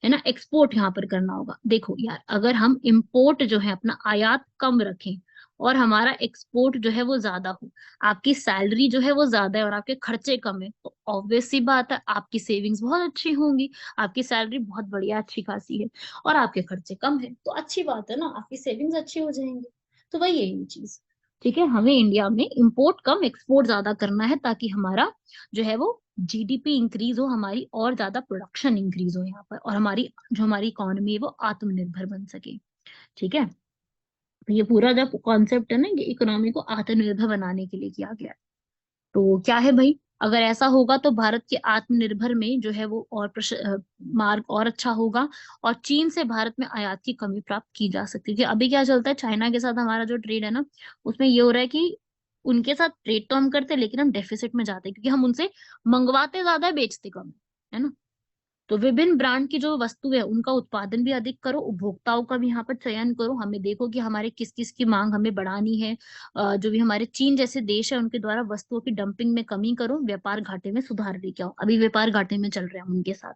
है ना। एक्सपोर्ट यहाँ पर करना होगा। देखो यार, अगर हम इंपोर्ट जो है अपना आयात कम रखें और हमारा एक्सपोर्ट जो है वो ज्यादा हो, आपकी सैलरी जो है वो ज्यादा है और आपके खर्चे कम है, तो ऑब्वियस सी बात है आपकी सेविंग्स बहुत अच्छी होंगी। आपकी सैलरी बहुत बढ़िया अच्छी खासी है और आपके खर्चे कम है, तो अच्छी बात है ना, आपकी सेविंग्स अच्छी हो जाएंगी। तो वही यही चीज, ठीक है, हमें इंडिया में इंपोर्ट कम एक्सपोर्ट ज्यादा करना है ताकि हमारा जो है वो जीडीपी इंक्रीज हो, हमारी और ज्यादा प्रोडक्शन इंक्रीज हो यहाँ पर, और हमारी इकोनॉमी है वो आत्मनिर्भर बन सके। ठीक है, तो ये पूरा जो कॉन्सेप्ट है ना, ये इकोनॉमी को आत्मनिर्भर बनाने के लिए किया गया है। तो क्या है भाई, अगर ऐसा होगा तो भारत के आत्मनिर्भर में जो है वो और मार्ग और अच्छा होगा, और चीन से भारत में आयात की कमी प्राप्त की जा सकती है। क्योंकि अभी क्या चलता है, चाइना के साथ हमारा जो ट्रेड है ना, उसमें ये हो रहा है कि उनके साथ ट्रेड तो हम करते हैं लेकिन हम डेफिसिट में जाते हैं, क्योंकि हम उनसे मंगवाते ज्यादा है, बेचते कम है ना। तो विभिन्न ब्रांड की जो वस्तु है उनका उत्पादन भी अधिक करो, उपभोक्ताओं का भी यहाँ पर चयन करो। हमें देखो कि हमारे किस किस की मांग हमें बढ़ानी है। जो भी हमारे चीन जैसे देश है उनके द्वारा वस्तुओं की डंपिंग में कमी करो, व्यापार घाटे में सुधार लेके आओ। अभी व्यापार घाटे में चल रहे हैं उनके साथ।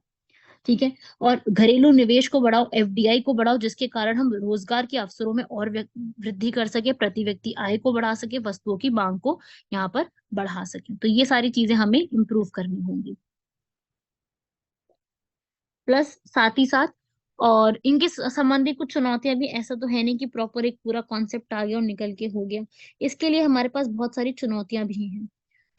ठीक है, और घरेलू निवेश को बढ़ाओ, एफडीआई को बढ़ाओ, जिसके कारण हम रोजगार के अवसरों में और वृद्धि कर सके, प्रति व्यक्ति आय को बढ़ा सके, वस्तुओं की मांग को यहाँ पर बढ़ा सके। तो ये सारी चीजें हमें इम्प्रूव करनी होंगी। प्लस साथ ही साथ और इनके संबंधी कुछ चुनौतियां भी, ऐसा तो है नहीं कि प्रॉपर एक पूरा कॉन्सेप्ट आ गया और निकल के हो गया। इसके लिए हमारे पास बहुत सारी चुनौतियां भी हैं।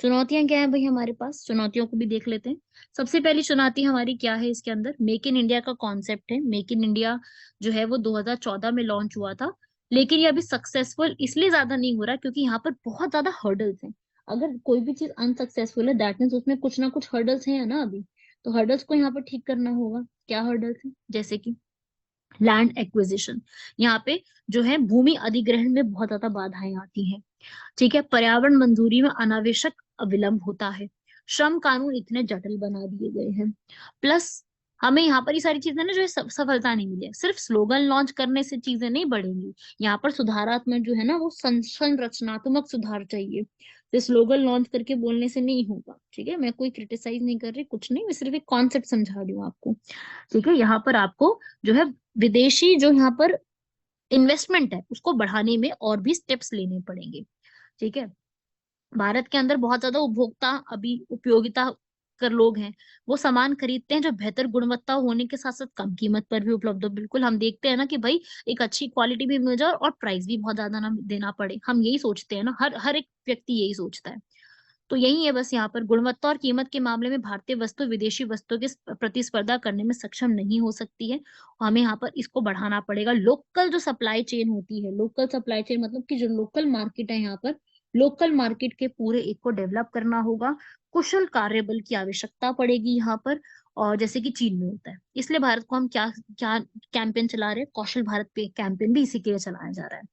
चुनौतियां क्या है भाई हमारे पास, चुनौतियों को भी देख लेते हैं। सबसे पहली चुनौती हमारी क्या है, इसके अंदर मेक इन इंडिया का कॉन्सेप्ट है। मेक इन इंडिया जो है वो 2014 में लॉन्च हुआ था, लेकिन ये अभी सक्सेसफुल इसलिए ज्यादा नहीं हो रहा क्योंकि यहाँ पर बहुत ज्यादा हर्डल्स हैं। अगर कोई भी चीज अनसक्सेसफुल है, दैट मीन्स उसमें कुछ ना कुछ हर्डल्स हैं ना अभी। तो हर्डल्स को यहाँ पर ठीक करना होगा। क्या हर्डल्स है, जैसे कि लैंड एक्विजिशन, यहाँ पे जो है भूमि अधिग्रहण में बहुत ज्यादा बाधाएं आती हैं। ठीक है, पर्यावरण मंजूरी में अनावश्यक विलंब होता है, श्रम कानून इतने जटिल बना दिए गए हैं। प्लस हमें यहाँ पर ये सारी चीजें ना जो है सफलता नहीं मिली है। सिर्फ स्लोगन लॉन्च करने से चीजें नहीं बढ़ेंगी, यहाँ पर सुधारात्मक जो है ना वो संरचनात्मक सुधार चाहिए। तो स्लोगन लॉन्च करके बोलने से नहीं होगा। ठीक है, मैं कोई क्रिटिसाइज नहीं कर रही, कुछ नहीं, मैं सिर्फ एक कॉन्सेप्ट समझा रही हूँ आपको। ठीक है, यहाँ पर आपको जो है विदेशी जो यहाँ पर इन्वेस्टमेंट है उसको बढ़ाने में और भी स्टेप्स लेने पड़ेंगे। ठीक है, भारत के अंदर बहुत ज्यादा उपभोक्ता अभी उपयोगिता कर लोग हैं, वो सामान खरीदते हैं जो बेहतर गुणवत्ता होने के साथ साथ कम कीमत पर भी उपलब्ध हो। बिल्कुल, हम देखते हैं ना कि भाई एक अच्छी क्वालिटी भी मिल जाए और प्राइस भी बहुत ज्यादा ना देना पड़े, हम यही सोचते हैं ना, हर हर एक व्यक्ति यही सोचता है। तो यही है बस, यहाँ पर गुणवत्ता और कीमत के मामले में भारतीय वस्तु विदेशी वस्तुओं के प्रतिस्पर्धा करने में सक्षम नहीं हो सकती है। हमें यहाँ पर इसको बढ़ाना पड़ेगा। लोकल जो सप्लाई चेन होती है, लोकल सप्लाई चेन मतलब कि जो लोकल मार्केट है यहाँ पर, लोकल मार्केट के पूरे एक को डेवलप करना होगा। कुशल कार्यबल की आवश्यकता पड़ेगी यहाँ पर, और जैसे कि चीन में होता है। इसलिए भारत को हम क्या क्या कैंपेन चला रहे हैं, कौशल भारत पे कैंपेन भी इसी के लिए चलाया जा रहा है।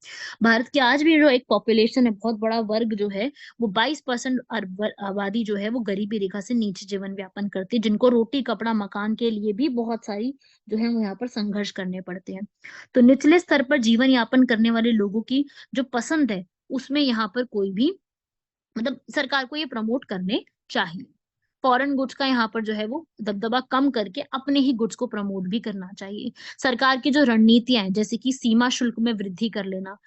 भारत की आज भी जो एक पॉपुलेशन है, बहुत बड़ा वर्ग जो है, वो 22% आबादी जो है वो गरीबी रेखा से नीचे जीवन यापन करती है, जिनको रोटी कपड़ा मकान के लिए भी बहुत सारी जो है वो यहाँ पर संघर्ष करने पड़ते हैं। तो निचले स्तर पर जीवन यापन करने वाले लोगों की जो पसंद है, उसमें यहाँ पर कोई भी मतलब सरकार को ये प्रमोट करने चाहिए। फॉरेन गुड्स का यहाँ पर जो है वो दबदबा कम करके अपने ही गुड्स को प्रमोट भी करना चाहिए। सरकार की जो रणनीतियां हैं, जैसे कि सीमा शुल्क में वृद्धि कर लेना,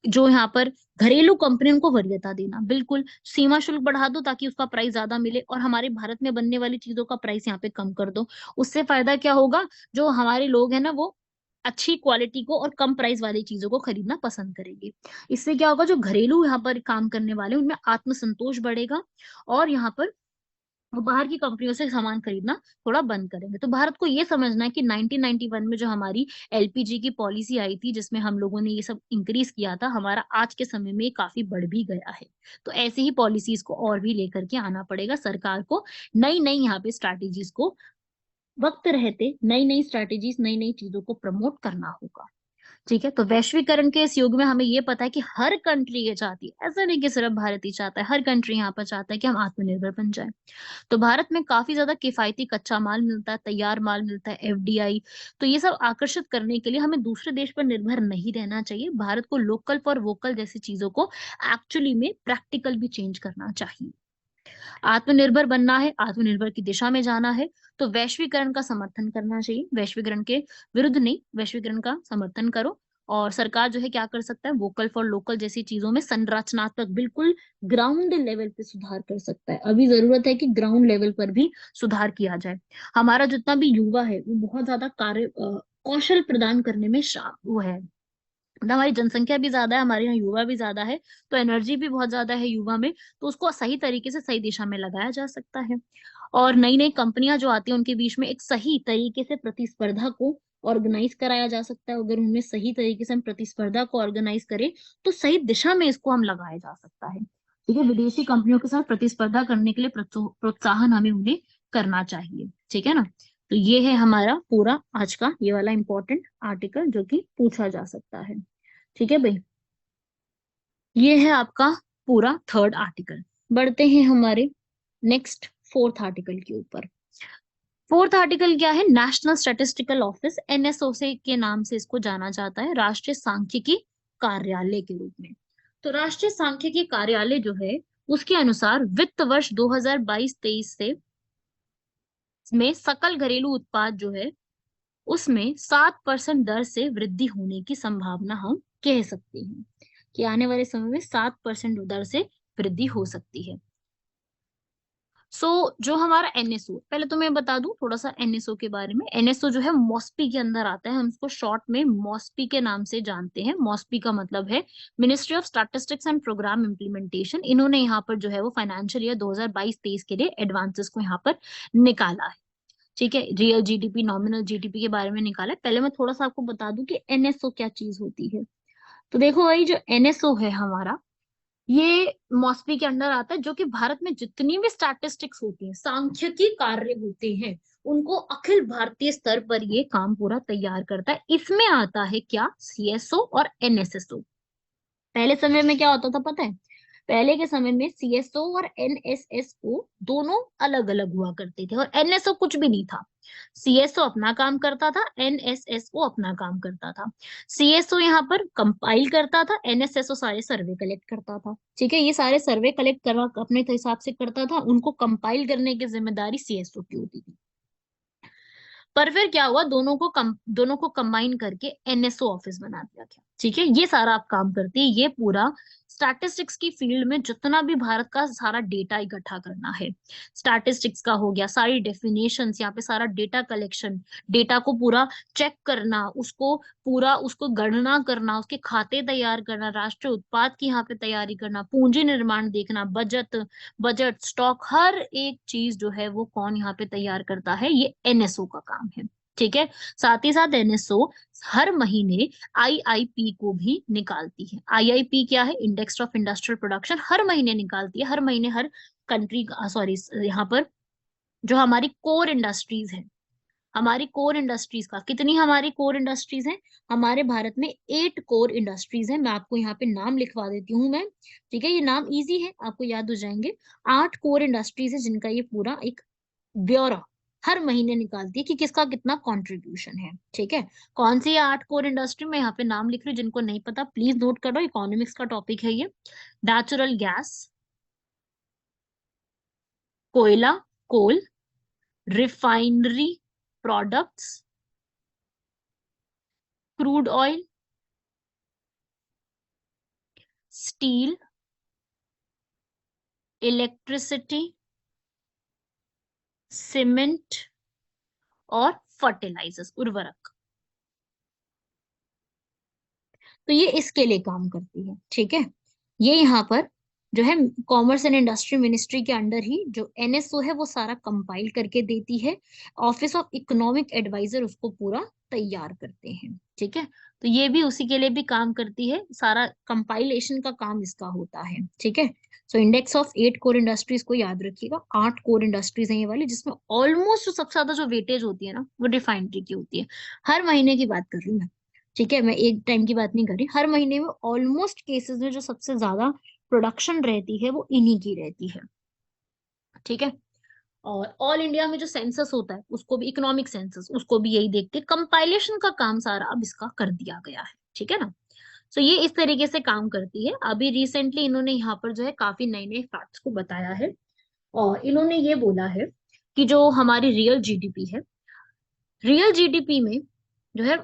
जो यहाँ पर घरेलू कंपनियों को वरीयता देना, बिल्कुल सीमा शुल्क बढ़ा दो ताकि उसका प्राइस ज्यादा मिले, और हमारे भारत में बनने वाली चीजों का प्राइस यहाँ पे कम कर दो। उससे फायदा क्या होगा, जो हमारे लोग हैं ना वो अच्छी क्वालिटी को और कम प्राइस वाली चीजों को खरीदना पसंद करेंगे। इससे क्या होगा, जो घरेलू यहाँ पर काम करने वाले हैं, उनमें आत्मसंतोष बढ़ेगा, और यहाँ पर वो बाहर की कंपनियों से सामान खरीदना थोड़ा बंद करेंगे। तो भारत को ये समझना है कि 1991 में जो हमारी एलपीजी की पॉलिसी आई थी, जिसमें हम लोगों ने ये सब इंक्रीज किया था, हमारा आज के समय में काफी बढ़ भी गया है। तो ऐसे ही पॉलिसीज को और भी लेकर के आना पड़ेगा सरकार को। नई नई यहाँ पे स्ट्रैटेजीज को वक्त रहते नई नई स्ट्रैटेजीज, नई नई चीजों को प्रमोट करना होगा। ठीक है, तो वैश्वीकरण के इस युग में हमें ये पता है कि हर कंट्री ये चाहती है, ऐसा नहीं कि सिर्फ भारत ही चाहता है, हर कंट्री यहाँ पर चाहता है कि हम आत्मनिर्भर बन जाए। तो भारत में काफी ज्यादा किफायती कच्चा माल मिलता है, तैयार माल मिलता है, एफडीआई। तो ये सब आकर्षित करने के लिए हमें दूसरे देश पर निर्भर नहीं रहना चाहिए। भारत को लोकल फॉर वोकल जैसी चीजों को एक्चुअली में प्रैक्टिकल भी चेंज करना चाहिए। आत्मनिर्भर बनना है, आत्मनिर्भर की दिशा में जाना है, तो वैश्वीकरण का समर्थन करना चाहिए। वैश्वीकरण के विरुद्ध नहीं, वैश्वीकरण का समर्थन करो। और सरकार जो है क्या कर सकता है, वोकल फॉर लोकल जैसी चीजों में संरचनात्मक, बिल्कुल ग्राउंड लेवल पे सुधार कर सकता है। अभी जरूरत है कि ग्राउंड लेवल पर भी सुधार किया जाए। हमारा जितना भी युवा है वो बहुत ज्यादा कार्य कौशल प्रदान करने में वो है, मतलब हमारी जनसंख्या भी ज्यादा है, हमारे यहाँ युवा भी ज्यादा है, तो एनर्जी भी बहुत ज्यादा है युवा में, तो उसको सही तरीके से सही दिशा में लगाया जा सकता है। और नई नई कंपनियां जो आती है उनके बीच में एक सही तरीके से प्रतिस्पर्धा को ऑर्गेनाइज कराया जा सकता है। अगर उनमें सही तरीके से हम प्रतिस्पर्धा को ऑर्गेनाइज करें तो सही दिशा में इसको हम लगाया जा सकता है। ठीक है, विदेशी कंपनियों के साथ प्रतिस्पर्धा करने के लिए प्रोत्साहन हमें उन्हें करना चाहिए। ठीक है ना। तो ये है हमारा पूरा आज का ये वाला इंपॉर्टेंट आर्टिकल जो कि पूछा जा सकता है। ठीक है भाई, ये है आपका पूरा थर्ड आर्टिकल। बढ़ते हैं हमारे नेक्स्ट फोर्थ आर्टिकल के ऊपर। फोर्थ आर्टिकल क्या है, नेशनल स्टैटिस्टिकल ऑफिस, एनएसओ से के नाम से इसको जाना जाता है, राष्ट्रीय सांख्यिकी कार्यालय के रूप में। तो राष्ट्रीय सांख्यिकी कार्यालय जो है उसके अनुसार वित्त वर्ष 2022-23 से में सकल घरेलू उत्पाद जो है उसमें 7% दर से वृद्धि होने की संभावना हम कह सकते हैं कि आने वाले समय में 7% दर से वृद्धि हो सकती है। जो हमारा एनएसओ, पहले तो मैं बता दूं थोड़ा सा एनएसओ के बारे में। एनएसओ जो है मॉस्पी के अंदर आता है, हम इसको शॉर्ट में मॉस्पी के नाम से जानते हैं। मॉस्पी का मतलब है Ministry of Statistics and Programme Implementation. इन्होंने यहाँ पर जो है वो फाइनेंशियल ईयर 2022-23 के लिए एडवांसेस को यहाँ पर निकाला है। ठीक है, रियल जीडीपी, नॉमिनल जीडीपी के बारे में निकाला है। पहले मैं थोड़ा सा आपको बता दूं कि एनएसओ क्या चीज होती है। तो देखो भाई, जो एनएसओ है हमारा, ये मॉस्पी के अंडर आता है, जो कि भारत में जितनी भी स्टैटिस्टिक्स होती हैं, सांख्यिकी कार्य होते हैं, उनको अखिल भारतीय स्तर पर ये काम पूरा तैयार करता है। इसमें आता है क्या, सीएसओ और एनएसएसओ। पहले समय में क्या होता था पता है, पहले के समय में सीएसओ और एनएसएसओ दोनों अलग अलग हुआ करते थे, और एनएसओ कुछ भी नहीं था। सीएसओ अपना काम करता था, एनएसएसओ अपना काम करता था। सीएसओ यहाँ पर कंपाइल करता था, एनएसएसओ सारे सर्वे कलेक्ट करता था। ठीक है, ये सारे सर्वे कलेक्ट करवा अपने हिसाब से करता था, उनको कंपाइल करने की जिम्मेदारी सीएसओ की होती थी। पर फिर क्या हुआ, दोनों को कंबाइन करके एनएसओ ऑफिस बना दिया गया। ठीक है, ये सारा आप काम करती है, ये पूरा स्टैटिस्टिक्स की फील्ड में जितना भी भारत का सारा डेटा इकट्ठा करना है, स्टैटिस्टिक्स का हो गया, सारी डेफिनेशंस, यहाँ पे सारा डेटा कलेक्शन, डेटा को पूरा चेक करना, उसको गणना करना, उसके खाते तैयार करना, राष्ट्रीय उत्पाद की यहाँ पे तैयारी करना, पूंजी निर्माण देखना, बजट स्टॉक, हर एक चीज जो है वो कौन यहाँ पे तैयार करता है, ये एनएसओ का काम है। ठीक है, साथ ही साथ एनएसओ हर महीने आईआईपी को भी निकालती है। आईआईपी क्या है, इंडेक्स ऑफ इंडस्ट्रियल प्रोडक्शन, हर महीने निकालती है। हर महीने हर कंट्री, सॉरी, यहाँ पर जो हमारी कोर इंडस्ट्रीज है, हमारी कोर इंडस्ट्रीज का कितनी, हमारी कोर इंडस्ट्रीज हैं, हमारे भारत में 8 कोर इंडस्ट्रीज हैं। मैं आपको यहाँ पे नाम लिखवा देती हूँ मैं। ठीक है, ये नाम इजी है, आपको याद हो जाएंगे। 8 कोर इंडस्ट्रीज है जिनका ये पूरा एक ब्यौरा हर महीने निकालती है कि किसका कितना कंट्रीब्यूशन है। ठीक है, कौन सी 8 कोर इंडस्ट्री में यहाँ पे नाम लिख रही हूँ, जिनको नहीं पता प्लीज नोट करो, इकोनॉमिक्स का टॉपिक है ये। नेचुरल गैस, कोयला, coal, refinery products, crude oil, steel, electricity, cement और फर्टिलाइजर्स, उर्वरक। तो ये इसके लिए काम करती है। ठीक है, ये यहाँ पर जो है कॉमर्स एंड इंडस्ट्री मिनिस्ट्री के अंडर ही जो एनएसओ है वो सारा कंपाइल करके देती है। ऑफिस ऑफ इकोनॉमिक एडवाइजर उसको पूरा तैयार करते हैं। ठीक है, तो ये भी उसी के लिए भी काम करती है, सारा कंपाइलेशन का काम इसका होता है। ठीक है, so index of 8 core industries को याद रखिएगा, 8 कोर इंडस्ट्रीज है ये वाली, जिसमें ऑलमोस्ट सबसे ज्यादा जो वेटेज होती है ना वो रिफाइनरी की होती है। हर महीने की बात कर रही हूँ मैं। ठीक है, मैं एक टाइम की बात नहीं कर रही, हर महीने में ऑलमोस्ट केसेस में जो सबसे ज्यादा प्रोडक्शन रहती है वो इन्हीं की रहती है। ठीक है, और ऑल इंडिया में जो सेंसस होता है उसको भी, इकोनॉमिक सेंसस, उसको भी यही देख के कंपाइलेशन का काम सारा अब इसका कर दिया गया है। ठीक है ना। सो ये इस तरीके से काम करती है। अभी रिसेंटली इन्होंने यहाँ पर जो है काफी नए नए फैक्ट्स को बताया है। और इन्होंने ये बोला है कि जो हमारी रियल जीडीपी है, रियल जीडीपी में जो है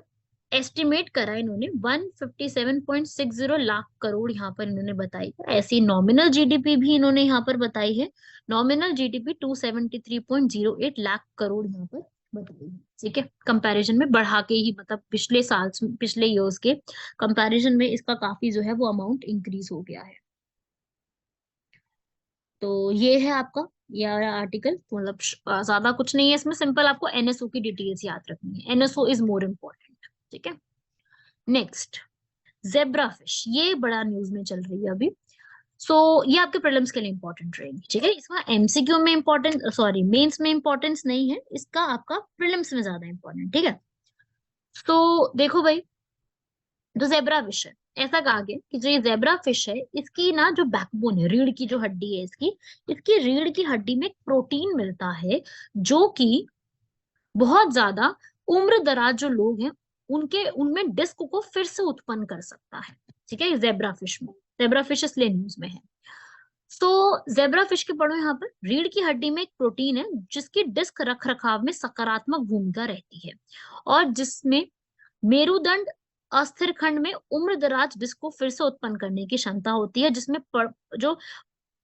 एस्टिमेट करा इन्होंने 157.60 लाख करोड़ यहाँ पर इन्होंने बताई है। ऐसी नॉमिनल जीडीपी भी इन्होंने यहाँ पर बताई है, नॉमिनल जीडीपी 273.08 लाख करोड़ यहाँ पर बताई है। ठीक है, कंपैरिजन में बढ़ा के ही, मतलब पिछले साल, पिछले ईयर्स के कंपैरिजन में इसका काफी जो है वो अमाउंट इंक्रीज हो गया है। तो ये है आपका ये आर्टिकल, मतलब ज्यादा कुछ नहीं है इसमें, सिंपल आपको एनएसओ की डिटेल्स याद रखनी है, एनएसओ इज मोर इम्पोर्टेंट। ठीक है, नेक्स्ट, जेब्रा फिश, ये बड़ा न्यूज में चल रही है अभी। ये आपके प्रीलिम्स के लिए इंपॉर्टेंट रहेगी। ठीक है, इसका एमसीक्यू में इंपॉर्टेंट, सॉरी मेंस में इंपॉर्टेंस नहीं है, इसका आपका प्रीलिम्स में ज्यादा इंपॉर्टेंट। ठीक है, देखो भाई, जो जेब्रा फिश है, ऐसा कहा गया कि जो ये जेब्रा फिश है, इसकी ना जो बैकबोन है, रीढ़ की जो हड्डी है इसकी, इसकी रीढ़ की हड्डी में प्रोटीन मिलता है जो कि बहुत ज्यादा उम्र दराज जो लोग हैं उनके उनमें डिस्क को फिर से उत्पन्न कर सकता है। ठीक है, जेब्रा फिश में, जेब्रा फिश इसलिए न्यूज में है। जेब्रा फिश के पढ़ो यहाँ पर, रीढ़ की हड्डी में एक प्रोटीन है जिसकी डिस्क रख रखाव में सकारात्मक भूमिका रहती है, और जिसमें मेरुदंड अस्थिर खंड में उम्र दराज डिस्क को फिर से उत्पन्न करने की क्षमता होती है, जिसमें जो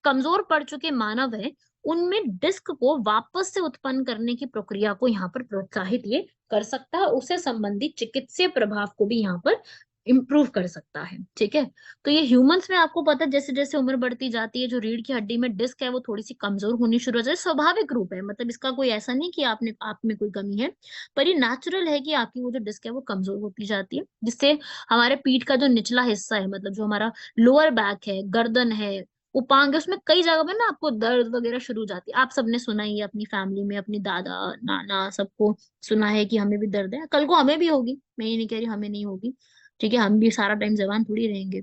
कमजोर पड़ चुके मानव है उनमें डिस्क को वापस से उत्पन्न करने की प्रक्रिया को यहाँ पर प्रोत्साहित ये कर सकता है, उससे संबंधित चिकित्सीय प्रभाव को भी यहाँ पर इम्प्रूव कर सकता है। ठीक है, तो ये ह्यूमंस में आपको पता है जैसे जैसे उम्र बढ़ती जाती है, जो रीढ़ की हड्डी में डिस्क है वो थोड़ी सी कमजोर होनी शुरू हो जाए, स्वाभाविक रूप है, मतलब इसका कोई ऐसा नहीं कि आपने आप में कोई कमी है, पर ये नेचुरल है कि आपकी वो जो डिस्क है वो कमजोर होती जाती है, जिससे हमारे पीठ का जो निचला हिस्सा है, मतलब जो हमारा लोअर बैक है, गर्दन है, उपांग है, उसमें कई जगह पे ना आपको दर्द वगैरह शुरू हो जाती है। आप सबने सुना ही है अपनी फैमिली में, अपनी दादा नाना सबको सुना है कि हमें भी दर्द है, कल को हमें भी होगी, मैं ये नहीं कह रही हमें नहीं होगी। ठीक है, हम भी सारा टाइम जवान थोड़ी रहेंगे,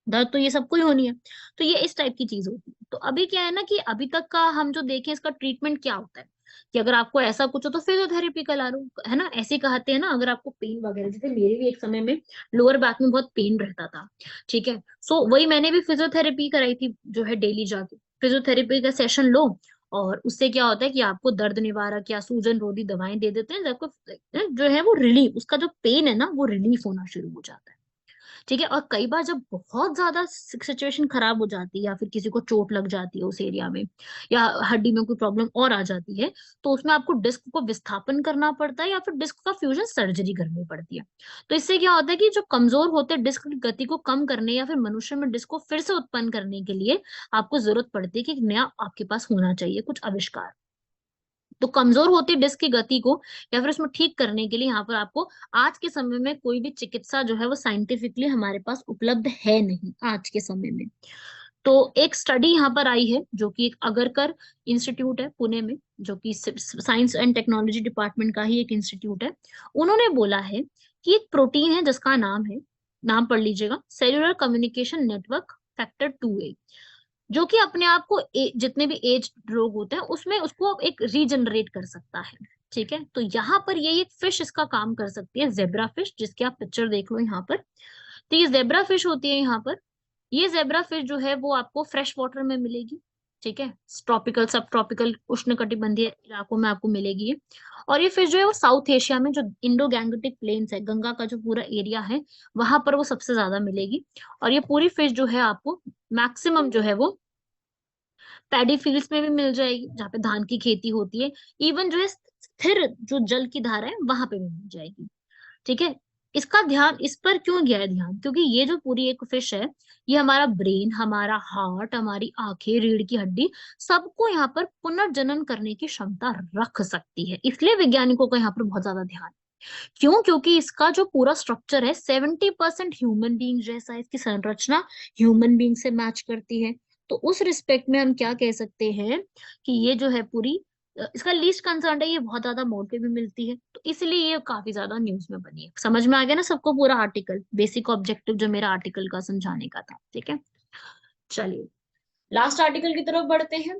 दर्द तो ये सबको ही होनी है। तो ये इस टाइप की चीज होती है। तो अभी क्या है ना कि अभी तक का हम जो देखें इसका ट्रीटमेंट क्या होता है, कि अगर आपको ऐसा कुछ हो तो फिजियोथेरेपी करा लो, है ना, ऐसे कहते हैं ना, अगर आपको पेन वगैरह, जैसे मेरे भी एक समय में लोअर बैक में बहुत पेन रहता था। ठीक है, वही मैंने भी फिजियोथेरेपी कराई थी, जो है डेली जाके फिजियोथेरेपी का सेशन लो, और उससे क्या होता है कि आपको दर्द निवारक या सूजन रोधी दवाएं दे देते हैं, जबको जो है वो रिलीफ, उसका जो पेन है ना वो रिलीफ होना शुरू हो जाता है। ठीक है, और कई बार जब बहुत ज्यादा सिचुएशन खराब हो जाती है, या फिर किसी को चोट लग जाती है उस एरिया में, या हड्डी में कोई प्रॉब्लम और आ जाती है, तो उसमें आपको डिस्क को विस्थापन करना पड़ता है, या फिर डिस्क का फ्यूजन सर्जरी करनी पड़ती है। तो इससे क्या होता है कि जो कमजोर होते डिस्क की गति को कम करने, या फिर मनुष्य में डिस्क को फिर से उत्पन्न करने के लिए आपको जरूरत पड़ती है कि एक नया आपके पास होना चाहिए कुछ आविष्कार। तो कमजोर होती डिस्क की गति को या फिर उसमें ठीक करने के लिए यहाँ पर आपको आज के समय में कोई भी चिकित्सा जो है वो साइंटिफिकली हमारे पास उपलब्ध है नहीं आज के समय में। तो एक स्टडी यहाँ पर आई है जो कि एक अगरकर इंस्टीट्यूट है पुणे में, जो कि साइंस एंड टेक्नोलॉजी डिपार्टमेंट का ही एक इंस्टीट्यूट है। उन्होंने बोला है कि एक प्रोटीन है जिसका नाम है, नाम पढ़ लीजिएगा, cellular communication network factor 2A, जो कि अपने आप को जितने भी एज रोग होते हैं उसमें उसको एक रीजनरेट कर सकता है। ठीक है, तो यहाँ पर ये एक फिश इसका काम कर सकती है, जेब्रा फिश, जिसकी आप पिक्चर देख लो यहाँ पर। तो ये जेब्रा फिश होती है यहाँ पर, ये जेब्रा फिश जो है वो आपको फ्रेश वाटर में मिलेगी। ठीक है, ट्रॉपिकल सब ट्रॉपिकल उष्णकटिबंधीय इलाकों में आपको मिलेगी ये। और ये फिश जो है वो साउथ एशिया में जो इंडो गैंगेटिक प्लेन्स है, गंगा का जो पूरा एरिया है, वहां पर वो सबसे ज्यादा मिलेगी। और ये पूरी फिश जो है आपको मैक्सिमम जो है वो पैडी फील्ड्स में भी मिल जाएगी, जहाँ पे धान की खेती होती है, इवन जो है स्थिर जो जल की धारा है वहां पे भी मिल जाएगी। ठीक है, इसका ध्यान इस पर क्यों गया है ध्यान, क्योंकि ये जो पूरी एक फिश है, ये हमारा ब्रेन, हमारा हार्ट, हमारी आंखें, रीढ़ की हड्डी, सबको यहाँ पर पुनर्जनन करने की क्षमता रख सकती है, इसलिए वैज्ञानिकों का यहाँ पर बहुत ज्यादा ध्यान। क्यों, क्योंकि इसका जो पूरा स्ट्रक्चर है 70% ह्यूमन बींग जैसा है, इसकी संरचना ह्यूमन बींग से मैच करती है। तो उस रिस्पेक्ट में हम क्या कह सकते हैं कि ये जो है पूरी इसका लीस्ट कंसर्न है, ये बहुत ज्यादा अमाउंट पे भी मिलती है, तो इसलिए ये काफी ज्यादा न्यूज में बनी है। समझ में आ गया ना सबको पूरा आर्टिकल, बेसिक ऑब्जेक्टिव जो मेरा आर्टिकल का समझाने का था। ठीक है, चलिए लास्ट आर्टिकल की तरफ बढ़ते हैं।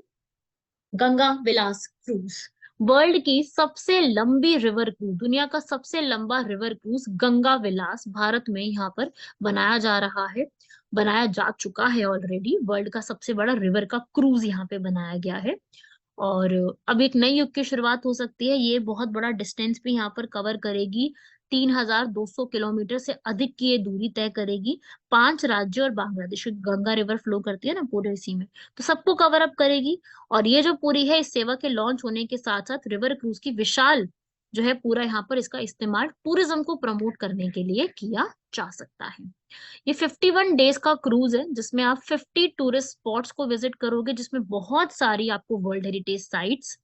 गंगा विलास क्रूज, वर्ल्ड की सबसे लंबी रिवर क्रूज, दुनिया का सबसे लंबा रिवर क्रूज गंगा विलास भारत में यहाँ पर बनाया जा रहा है। बनाया जा चुका है ऑलरेडी। वर्ल्ड का सबसे बड़ा रिवर का क्रूज यहाँ पे बनाया गया है। और अब एक नई युग की शुरुआत हो सकती है। ये बहुत बड़ा डिस्टेंस भी यहाँ पर कवर करेगी। 3,200 किलोमीटर से अधिक की ये दूरी तय करेगी। 5 राज्यों और बांग्लादेश, गंगा रिवर फ्लो करती है ना पूरे इसी में, तो सबको कवर अप करेगी। और ये जो पूरी है, इस सेवा के लॉन्च होने के साथ साथ रिवर क्रूज की विशाल जो है पूरा यहाँ पर इसका इस्तेमाल टूरिज्म को प्रमोट करने के लिए किया जा सकता है। ये 51 डेज का क्रूज है जिसमें आप 50 टूरिस्ट स्पॉट्स को विजिट करोगे, जिसमें बहुत सारी आपको वर्ल्ड हेरिटेज साइट्स,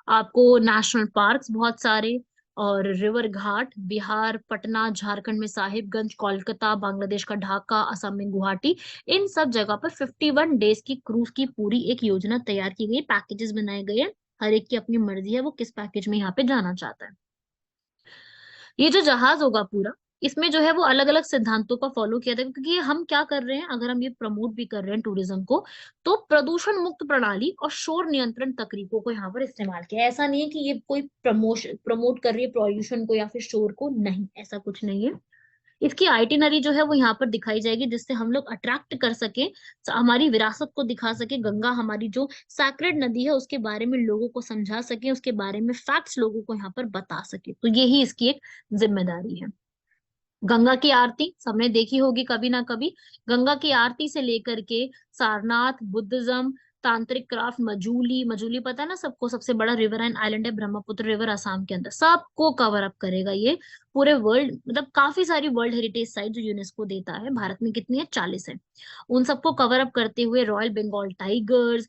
आपको नेशनल पार्क्स बहुत सारे, और रिवर घाट, बिहार, पटना, झारखंड में साहिबगंज, कोलकाता, बांग्लादेश का ढाका, असम में गुवाहाटी, इन सब जगह पर 51 डेज की क्रूज की पूरी एक योजना तैयार की गई, पैकेजेस बनाए गए हैं। हर एक की अपनी मर्जी है वो किस पैकेज में यहाँ पे जाना चाहता है। ये जो जहाज होगा पूरा, इसमें जो है वो अलग अलग सिद्धांतों का फॉलो किया था, क्योंकि ये हम क्या कर रहे हैं, अगर हम ये प्रमोट भी कर रहे हैं टूरिज्म को, तो प्रदूषण मुक्त प्रणाली और शोर नियंत्रण तकनीकों को यहाँ पर इस्तेमाल किया है। ऐसा नहीं है कि ये कोई प्रमोट कर रही है पॉल्यूशन को या फिर शोर को, नहीं, ऐसा कुछ नहीं है। इसकी आइटिनरी जो है वो यहाँ पर दिखाई जाएगी, जिससे हम लोग अट्रैक्ट कर सके, हमारी विरासत को दिखा सके, गंगा हमारी जो सैक्रेड नदी है उसके बारे में लोगों को समझा सके, उसके बारे में फैक्ट्स लोगों को यहाँ पर बता सके। तो यही इसकी एक जिम्मेदारी है। गंगा की आरती सबने देखी होगी कभी ना कभी। गंगा की आरती से लेकर के सारनाथ, बुद्धिज्म, तांत्रिक क्राफ्ट, मजूली, मजूली पता है ना सबको, सबसे बड़ा रिवर एंड आइलैंड है ब्रह्मपुत्र रिवर असम के अंदर, सबको कवर अप करेगा ये। पूरे वर्ल्ड, मतलब काफी सारी वर्ल्ड हेरिटेज साइट जो यूनेस्को देता है, भारत में कितनी है, 40 है, उन सबको कवर अप करते हुए रॉयल बंगाल टाइगर्स,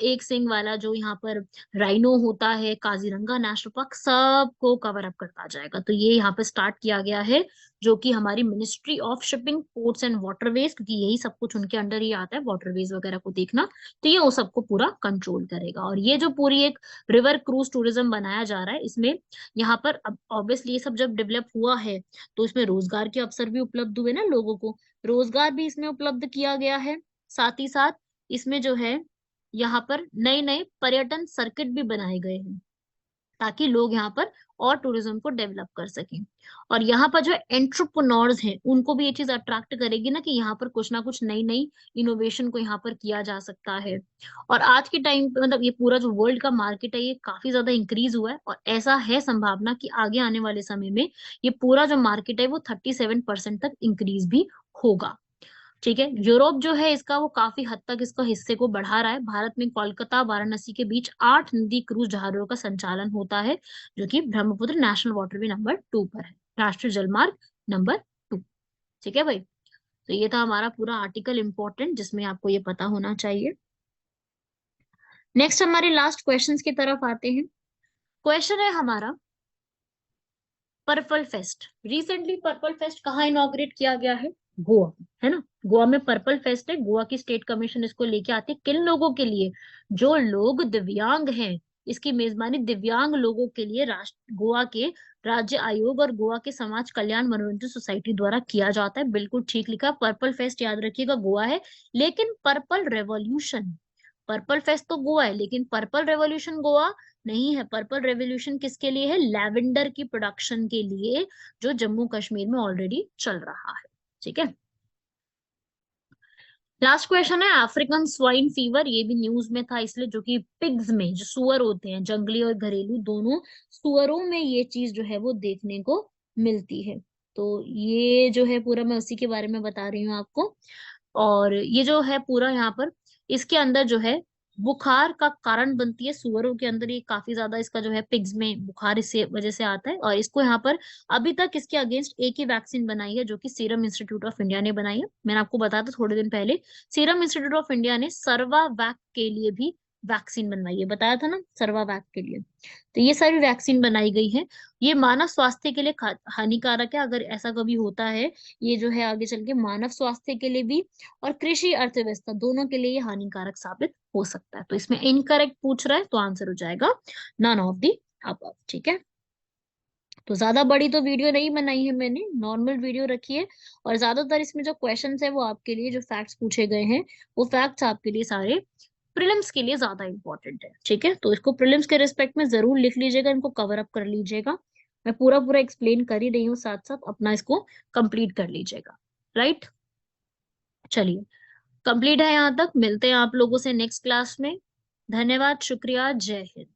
एक सिंग वाला जो यहाँ पर राइनो होता है, काजीरंगा नेशनल पार्क, सबको कवर अप करता जाएगा। तो ये यहाँ पे स्टार्ट किया गया है, जो कि हमारी ministry of shipping, ports and waterways, क्योंकि यही सब कुछ उनके अंडर ही आता है, वाटरवेज वगैरह को देखना, तो ये वो सबको पूरा कंट्रोल करेगा। और ये जो पूरी एक रिवर क्रूज टूरिज्म बनाया जा रहा है, इसमें यहाँ पर अब ऑब्वियसली ये सब जब डेवलप हुआ है तो इसमें रोजगार के अवसर भी उपलब्ध हुए ना, लोगों को रोजगार भी इसमें उपलब्ध किया गया है। साथ ही साथ इसमें जो है यहाँ पर नए नए पर्यटन सर्किट भी बनाए गए हैं, ताकि लोग यहाँ पर और टूरिज्म को डेवलप कर सकें। और यहाँ पर जो एंटरप्रेन्योर्स हैं उनको भी ये चीज अट्रैक्ट करेगी ना, कि यहाँ पर कुछ ना कुछ नई नई इनोवेशन को यहाँ पर किया जा सकता है। और आज के टाइम पे मतलब ये पूरा जो वर्ल्ड का मार्केट है ये काफी ज्यादा इंक्रीज हुआ है, और ऐसा है संभावना कि आगे आने वाले समय में ये पूरा जो मार्केट है वो 37% तक इंक्रीज भी होगा। ठीक है, यूरोप जो है इसका वो काफी हद तक इसका हिस्से को बढ़ा रहा है। भारत में कोलकाता वाराणसी के बीच 8 नदी क्रूज जहाजों का संचालन होता है, जो कि ब्रह्मपुत्र नेशनल वाटरवे नंबर 2 पर है, राष्ट्रीय जलमार्ग नंबर 2। ठीक है भाई, तो ये था हमारा पूरा आर्टिकल इंपॉर्टेंट, जिसमें आपको ये पता होना चाहिए। नेक्स्ट हमारे लास्ट क्वेश्चंस की तरफ आते हैं। क्वेश्चन है हमारा, purple fest, recently purple fest कहाँ इनॉग्रेट किया गया है, गोवा में, है ना। गोवा में पर्पल फेस्ट है, गोवा की स्टेट कमीशन इसको लेके आती है, किन लोगों के लिए, जो लोग दिव्यांग हैं। इसकी मेजबानी दिव्यांग लोगों के लिए राष्ट्र गोवा के राज्य आयोग और गोवा के समाज कल्याण मनोरंजन सोसाइटी द्वारा किया जाता है। बिल्कुल ठीक लिखा, पर्पल फेस्ट याद रखिएगा गोवा है, लेकिन पर्पल रेवोल्यूशन, पर्पल फेस्ट तो गोवा है लेकिन पर्पल रेवोल्यूशन गोवा नहीं है। पर्पल रेवोल्यूशन किसके लिए है, लैवेंडर की प्रोडक्शन के लिए, जो जम्मू कश्मीर में ऑलरेडी चल रहा है। ठीक है, लास्ट क्वेश्चन है, अफ्रीकन स्वाइन फीवर, ये भी न्यूज में था इसलिए, जो कि पिग्स में, जो सुअर होते हैं जंगली और घरेलू दोनों, सुअरों में ये चीज जो है वो देखने को मिलती है। तो ये जो है पूरा मैं उसी के बारे में बता रही हूँ आपको। और ये जो है पूरा यहाँ पर इसके अंदर जो है बुखार का कारण बनती है, सुअरों के अंदर ये काफी ज्यादा इसका जो है पिग्स में बुखार इस वजह से आता है। और इसको यहाँ पर अभी तक इसके अगेंस्ट एक ही वैक्सीन बनाई है, जो कि सीरम इंस्टीट्यूट ऑफ इंडिया ने बनाई है। मैंने आपको बताया था थोड़े दिन पहले, सीरम इंस्टीट्यूट ऑफ इंडिया ने सर्वावैक के लिए भी वैक्सीन बनवाई है, बताया था ना, सर्वावैक के लिए। तो ये सारी वैक्सीन बनाई गई है। ये मानव स्वास्थ्य के लिए हानिकारक है अगर ऐसा कभी होता है, ये जो है आगे चल के मानव स्वास्थ्य के लिए भी और कृषि अर्थव्यवस्था दोनों के लिए ये हानिकारक साबित हो सकता है। तो इसमें इनकरेक्ट पूछ रहा है, तो आंसर हो जाएगा नन ऑफ दी अबव। ठीक है, तो ज्यादा बड़ी तो वीडियो नहीं बनाई है मैंने, नॉर्मल वीडियो रखी है। और ज्यादातर इसमें जो क्वेश्चंस है वो आपके लिए, जो फैक्ट्स पूछे गए हैं वो फैक्ट्स आपके लिए सारे प्रीलिम्स के लिए ज्यादा इंपॉर्टेंट है। ठीक है, तो इसको प्रीलिम्स के रिस्पेक्ट में जरूर लिख लीजिएगा, इनको कवर अप कर लीजिएगा। मैं पूरा पूरा एक्सप्लेन कर ही रही हूँ, साथ साथ अपना इसको कंप्लीट कर लीजिएगा। राइट, चलिए, कंप्लीट है यहाँ तक। मिलते हैं आप लोगों से नेक्स्ट क्लास में। धन्यवाद, शुक्रिया, जय हिंद।